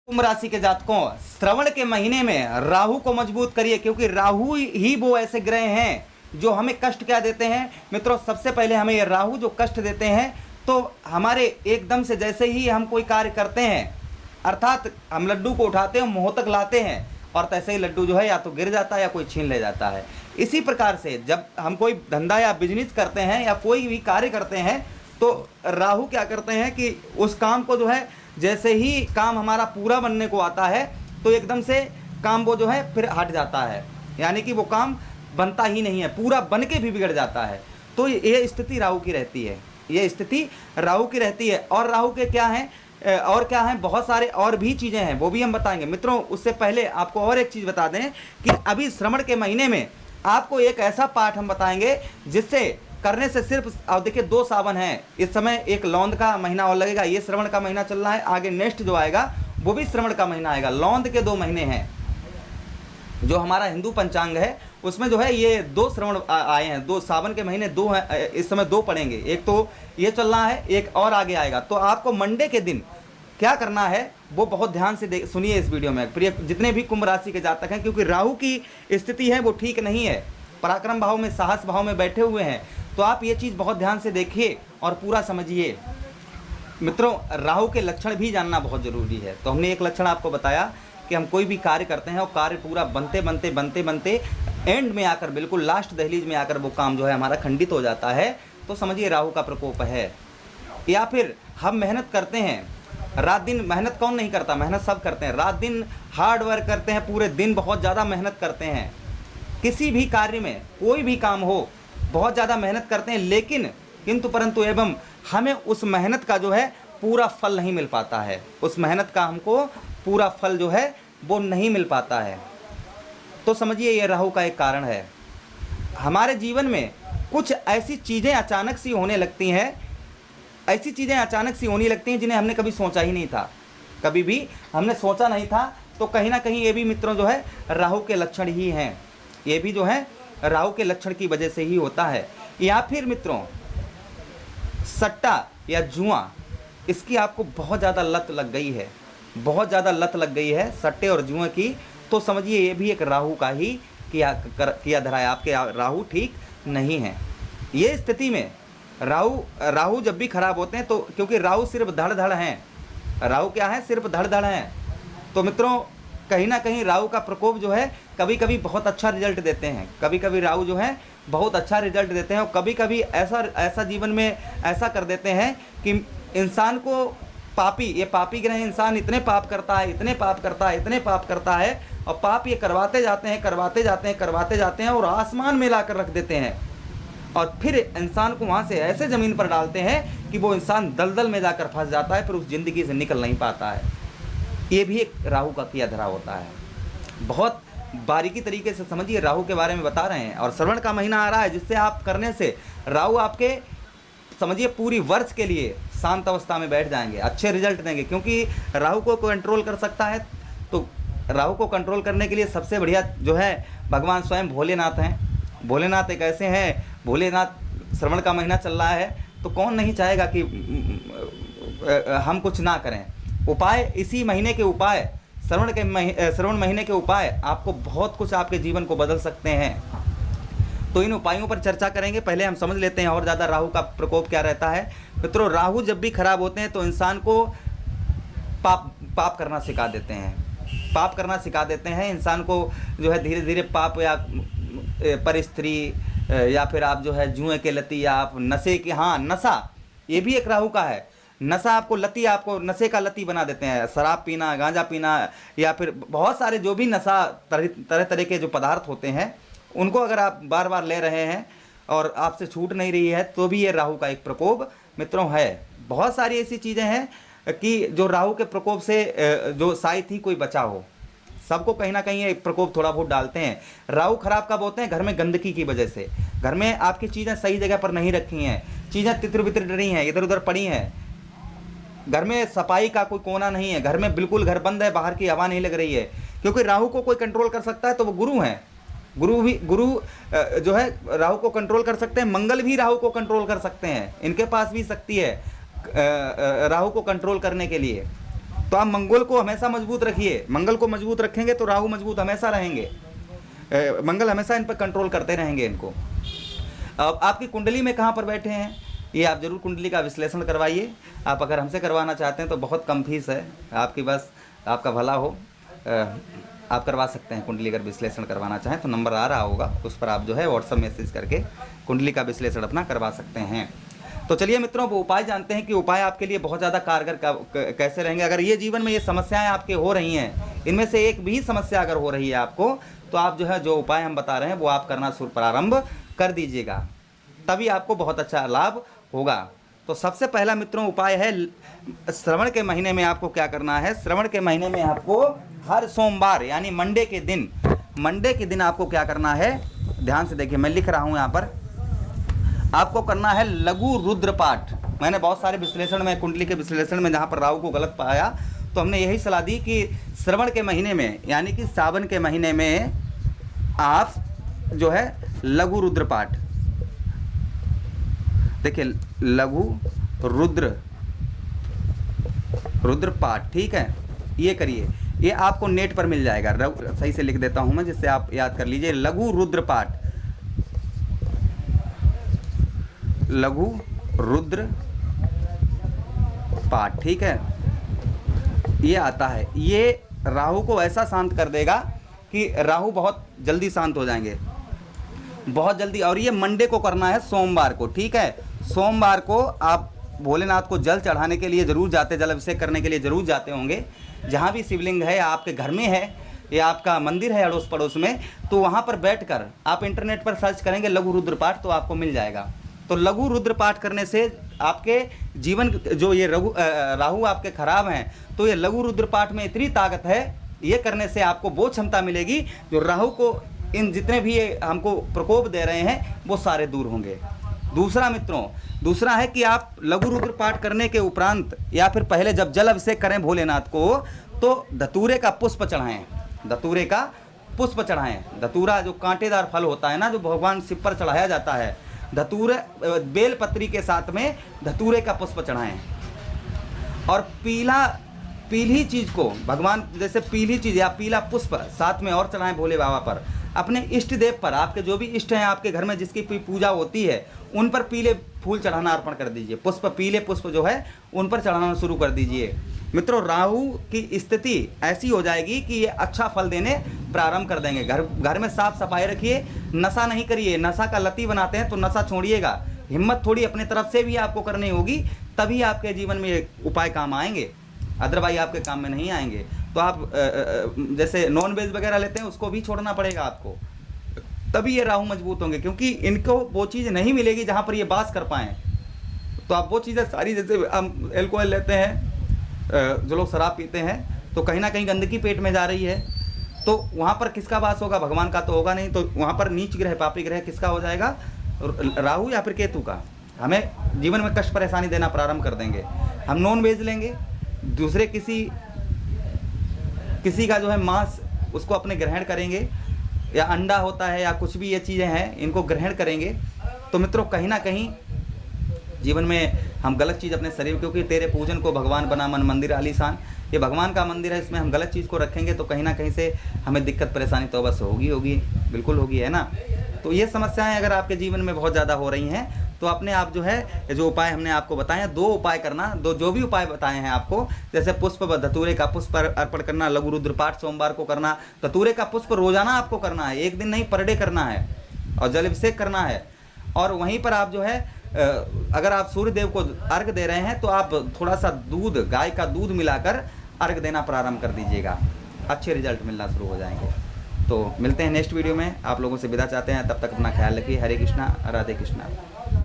कुंभ राशि के जातकों, श्रवण के महीने में राहु को मजबूत करिए, क्योंकि राहु ही वो ऐसे ग्रह हैं जो हमें कष्ट क्या देते हैं। मित्रों, सबसे पहले हमें ये राहु जो कष्ट देते हैं, तो हमारे एकदम से जैसे ही हम कोई कार्य करते हैं, अर्थात हम लड्डू को उठाते हैं, मुंह तक लाते हैं और तैसे ही लड्डू जो है या तो गिर जाता है या कोई छीन ले जाता है। इसी प्रकार से जब हम कोई धंधा या बिजनेस करते हैं या कोई भी कार्य करते हैं, तो राहु क्या करते हैं कि उस काम को जो है, जैसे ही काम हमारा पूरा बनने को आता है तो एकदम से काम वो जो है फिर हट जाता है, यानी कि वो काम बनता ही नहीं है, पूरा बन के भी बिगड़ जाता है। तो ये स्थिति राहु की रहती है, ये स्थिति राहु की रहती है। और राहु के क्या हैं, और क्या हैं, बहुत सारे और भी चीज़ें हैं, वो भी हम बताएंगे। मित्रों, उससे पहले आपको और एक चीज़ बता दें कि अभी श्रवण के महीने में आपको एक ऐसा पाठ हम बताएंगे जिससे करने से सिर्फ, अब देखिए 2 सावन हैं इस समय, एक लौंद का महीना और लगेगा, ये श्रवण का महीना चल रहा है, आगे नेक्स्ट जो आएगा वो भी श्रवण का महीना आएगा। लौंद के 2 महीने हैं, जो हमारा हिंदू पंचांग है उसमें जो है ये 2 श्रवण आए हैं, 2 सावन के महीने 2 हैं, इस समय 2 पड़ेंगे, एक तो ये चल रहा है, एक और आगे आएगा। तो आपको मंडे के दिन क्या करना है वो बहुत ध्यान से सुनिए इस वीडियो में, प्रिय जितने भी कुंभ राशि के जातक हैं, क्योंकि राहु की स्थिति है वो ठीक नहीं है, पराक्रम भाव में, साहस भाव में बैठे हुए हैं। तो आप ये चीज़ बहुत ध्यान से देखिए और पूरा समझिए। मित्रों, राहु के लक्षण भी जानना बहुत ज़रूरी है। तो हमने एक लक्षण आपको बताया कि हम कोई भी कार्य करते हैं और कार्य पूरा बनते बनते एंड में आकर, बिल्कुल लास्ट दहलीज में आकर वो काम जो है हमारा खंडित हो जाता है, तो समझिए राहु का प्रकोप है। या फिर हम मेहनत करते हैं, रात दिन, मेहनत कौन नहीं करता, मेहनत सब करते हैं, रात दिन हार्ड वर्क करते हैं, पूरे दिन बहुत ज़्यादा मेहनत करते हैं, किसी भी कार्य में कोई भी काम हो बहुत ज़्यादा मेहनत करते हैं, लेकिन किंतु परंतु एवं हमें उस मेहनत का जो है पूरा फल नहीं मिल पाता है, उस मेहनत का हमको पूरा फल जो है वो नहीं मिल पाता है। तो समझिए ये राहु का एक कारण है। हमारे जीवन में कुछ ऐसी चीज़ें अचानक सी होने लगती हैं, ऐसी चीज़ें अचानक सी होने लगती हैं जिन्हें हमने कभी सोचा ही नहीं था, कभी भी हमने सोचा नहीं था। तो कहीं ना कहीं ये भी मित्रों जो है राहु के लक्षण ही हैं, ये भी जो है राहु के लक्षण की वजह से ही होता है। या फिर मित्रों, सट्टा या जुआ, इसकी आपको बहुत ज़्यादा लत लग गई है, बहुत ज़्यादा लत लग गई है सट्टे और जुए की, तो समझिए ये भी एक राहु का ही किया धरा है, आपके राहु ठीक नहीं है। ये स्थिति में राहु जब भी खराब होते हैं, तो क्योंकि राहु सिर्फ धड़ धड़ हैं, राहु क्या है, सिर्फ धड़ धड़ हैं, तो मित्रों कहीं ना कहीं राहु का प्रकोप जो है कभी कभी बहुत अच्छा रिजल्ट देते हैं, कभी कभी राहु जो है बहुत अच्छा रिजल्ट देते हैं, और कभी कभी ऐसा जीवन में ऐसा कर देते हैं कि इंसान को ये पापी ग्रह इंसान इतने पाप करता है, इतने पाप करता है, इतने पाप करता है, और पाप ये करवाते जाते हैं और आसमान में लाकर रख देते हैं, और फिर इंसान को वहाँ से ऐसे ज़मीन पर डालते हैं कि वो इंसान दलदल में जाकर फंस जाता है, फिर उस ज़िंदगी से निकल नहीं पाता है। ये भी एक राहु का किया धरा होता है। बहुत बारीकी तरीके से समझिए, राहु के बारे में बता रहे हैं। और श्रवण का महीना आ रहा है, जिससे आप करने से राहु आपके समझिए पूरी वर्ष के लिए शांत अवस्था में बैठ जाएंगे, अच्छे रिजल्ट देंगे, क्योंकि राहु को कंट्रोल कर सकता है। तो राहु को कंट्रोल करने के लिए सबसे बढ़िया जो है भगवान स्वयं भोलेनाथ हैं। भोलेनाथ एक ऐसे हैं, भोलेनाथ श्रवण का महीना चल रहा है, तो कौन नहीं चाहेगा कि हम कुछ ना करें। उपाय, इसी महीने के उपाय, श्रवण महीने के उपाय आपको बहुत कुछ आपके जीवन को बदल सकते हैं। तो इन उपायों पर चर्चा करेंगे। पहले हम समझ लेते हैं और ज़्यादा राहु का प्रकोप क्या रहता है। मित्रों, राहु जब भी खराब होते हैं तो इंसान को पाप करना सिखा देते हैं, पाप करना सिखा देते हैं इंसान को, जो है धीरे धीरे पाप, या पर स्त्री, या फिर आप जो है जुए के लती, या आप नशे की, हाँ नशा, ये भी एक राहु का है। नशा आपको नशे का लती बना देते हैं, शराब पीना, गांजा पीना, या फिर बहुत सारे जो भी नशा तरह तरह के जो पदार्थ होते हैं, उनको अगर आप बार बार ले रहे हैं और आपसे छूट नहीं रही है, तो भी ये राहु का एक प्रकोप मित्रों है। बहुत सारी ऐसी चीज़ें हैं कि जो राहु के प्रकोप से जो शायद ही कोई बचा हो, सबको कहीं ना कहीं एक प्रकोप थोड़ा बहुत डालते हैं। राहु खराब कब होते हैं? घर में गंदगी की वजह से, घर में आपकी चीज़ें सही जगह पर नहीं रखी हैं, चीज़ें तितर बितर डरी हैं, इधर उधर पड़ी हैं, घर में सफाई का कोई कोना नहीं है, घर में बिल्कुल घर बंद है, बाहर की हवा नहीं लग रही है। क्योंकि राहु को कोई कंट्रोल कर सकता है तो वो गुरु हैं। गुरु जो है राहु को कंट्रोल कर सकते हैं, मंगल भी राहु को कंट्रोल कर सकते हैं, इनके पास भी शक्ति है राहु को कंट्रोल करने के लिए। तो आप मंगल को हमेशा मजबूत रखिए, मंगल को मजबूत रखेंगे तो राहु मजबूत हमेशा रहेंगे, मंगल हमेशा इन पर कंट्रोल करते रहेंगे इनको। अब आपकी कुंडली में कहाँ पर बैठे हैं ये आप जरूर कुंडली का विश्लेषण करवाइए। आप अगर हमसे करवाना चाहते हैं तो बहुत कम फीस है आपकी, बस आपका भला हो, आप करवा सकते हैं कुंडली अगर विश्लेषण करवाना चाहें तो नंबर आ रहा होगा, उस पर आप जो है व्हाट्सएप मैसेज करके कुंडली का विश्लेषण अपना करवा सकते हैं। तो चलिए मित्रों, वो उपाय जानते हैं कि उपाय आपके लिए बहुत ज़्यादा कारगर कैसे रहेंगे। अगर ये जीवन में ये समस्याएं आपके हो रही हैं, इनमें से एक भी समस्या अगर हो रही है आपको, तो आप जो है जो उपाय हम बता रहे हैं वो आप करना प्रारंभ कर दीजिएगा, तभी आपको बहुत अच्छा लाभ होगा। तो सबसे पहला मित्रों उपाय है, श्रवण के महीने में आपको क्या करना है। श्रवण के महीने में आपको हर सोमवार यानी मंडे के दिन आपको क्या करना है, ध्यान से देखिए, मैं लिख रहा हूँ यहाँ पर, आपको करना है लघु रुद्र पाठ। मैंने बहुत सारे विश्लेषण में, कुंडली के विश्लेषण में जहाँ पर राहु को गलत पाया तो हमने यही सलाह दी कि श्रवण के महीने में यानी कि सावन के महीने में आप जो है लघु रुद्र पाठ, देखिए लघु रुद्र पाठ, ठीक है, ये करिए। ये आपको नेट पर मिल जाएगा, सही से लिख देता हूं मैं जिससे आप याद कर लीजिए, लघु रुद्र पाठ, ठीक है। ये आता है, ये राहु को ऐसा शांत कर देगा कि राहु बहुत जल्दी शांत हो जाएंगे, बहुत जल्दी। और ये मंडे को करना है, सोमवार को, ठीक है। सोमवार को आप भोलेनाथ को जल चढ़ाने के लिए जरूर जाते, जल अभिषेक करने के लिए जरूर जाते होंगे। जहाँ भी शिवलिंग है, आपके घर में है या आपका मंदिर है अड़ोस पड़ोस में, तो वहाँ पर बैठकर आप इंटरनेट पर सर्च करेंगे लघु रुद्र पाठ, तो आपको मिल जाएगा। तो लघु रुद्र पाठ करने से आपके जीवन जो ये राहु आपके खराब हैं, तो ये लघु रुद्र पाठ में इतनी ताकत है, ये करने से आपको वो क्षमता मिलेगी जो राहु को, इन जितने भी ये हमको प्रकोप दे रहे हैं वो सारे दूर होंगे। दूसरा मित्रों, दूसरा है कि आप लघु रुद्र पाठ करने के उपरांत या फिर पहले जब जल अभिषेक करें भोलेनाथ को, तो धतूरे का पुष्प चढ़ाएं, धतूरे का पुष्प चढ़ाएं। धतूरा जो कांटेदार फल होता है ना, जो भगवान शिव पर चढ़ाया जाता है, धतूरे बेलपत्री के साथ में धतूरे का पुष्प चढ़ाएं। और पीली चीज़ को भगवान, जैसे पीली चीज़ या पीला पुष्प साथ में और चढ़ाएं भोले बाबा पर। अपने इष्ट देव पर, आपके जो भी इष्ट हैं आपके घर में जिसकी पूजा होती है, उन पर पीले फूल चढ़ाना अर्पण कर दीजिए, पुष्प, पीले पुष्प जो है उन पर चढ़ाना शुरू कर दीजिए। मित्रों, राहु की स्थिति ऐसी हो जाएगी कि ये अच्छा फल देने प्रारंभ कर देंगे। घर में साफ सफाई रखिए, नशा नहीं करिए, नशा का लती बनाते हैं तो नशा छोड़िएगा। हिम्मत थोड़ी अपने तरफ से भी आपको करनी होगी, तभी आपके जीवन में ये उपाय काम आएंगे, अदरवाइज आपके काम में नहीं आएंगे। तो आप जैसे नॉन वेज वगैरह लेते हैं, उसको भी छोड़ना पड़ेगा आपको, तभी ये राहु मजबूत होंगे, क्योंकि इनको वो चीज़ नहीं मिलेगी जहाँ पर ये बास कर पाएँ। तो आप वो चीज़ें सारी, जैसे हम एल्कोहल लेते हैं, जो लोग शराब पीते हैं, तो कहीं ना कहीं गंदगी पेट में जा रही है, तो वहाँ पर किसका वास होगा, भगवान का तो होगा नहीं। तो वहाँ पर नीच ग्रह, पापी ग्रह किसका हो जाएगा, राहु या फिर केतु का। हमें जीवन में कष्ट परेशानी देना प्रारंभ कर देंगे। हम नॉन वेज लेंगे, दूसरे किसी का जो है मांस, उसको अपने ग्रहण करेंगे, या अंडा होता है या कुछ भी ये चीज़ें हैं, इनको ग्रहण करेंगे। तो मित्रों, कहीं ना कहीं जीवन में हम गलत चीज़ अपने शरीर, क्योंकि तेरे पूजन को भगवान बना मन मंदिर आलीशान, ये भगवान का मंदिर है, इसमें हम गलत चीज़ को रखेंगे तो कहीं ना कहीं से हमें दिक्कत परेशानी तो अवश्य होगी, बिल्कुल होगी, है ना। तो ये समस्याएं अगर आपके जीवन में बहुत ज़्यादा हो रही हैं, तो अपने आप जो है, जो उपाय हमने आपको बताए हैं, 2 उपाय करना, जो भी उपाय बताए हैं आपको, जैसे पुष्प, धतूरे का पुष्प अर्पण करना, लघु रुद्र पाठ सोमवार को करना, धतूरे का पुष्प रोजाना आपको करना है, एक दिन नहीं, पर डे करना है, और जल अभिषेक करना है। और वहीं पर आप जो है, अगर आप सूर्य देव को अर्घ दे रहे हैं तो आप थोड़ा सा दूध, गाय का दूध मिलाकर अर्घ देना प्रारंभ कर दीजिएगा, अच्छे रिजल्ट मिलना शुरू हो जाएंगे। तो मिलते हैं नेक्स्ट वीडियो में, आप लोगों से विदा चाहते हैं, तब तक अपना ख्याल रखिए। हरे कृष्णा, राधे कृष्णा।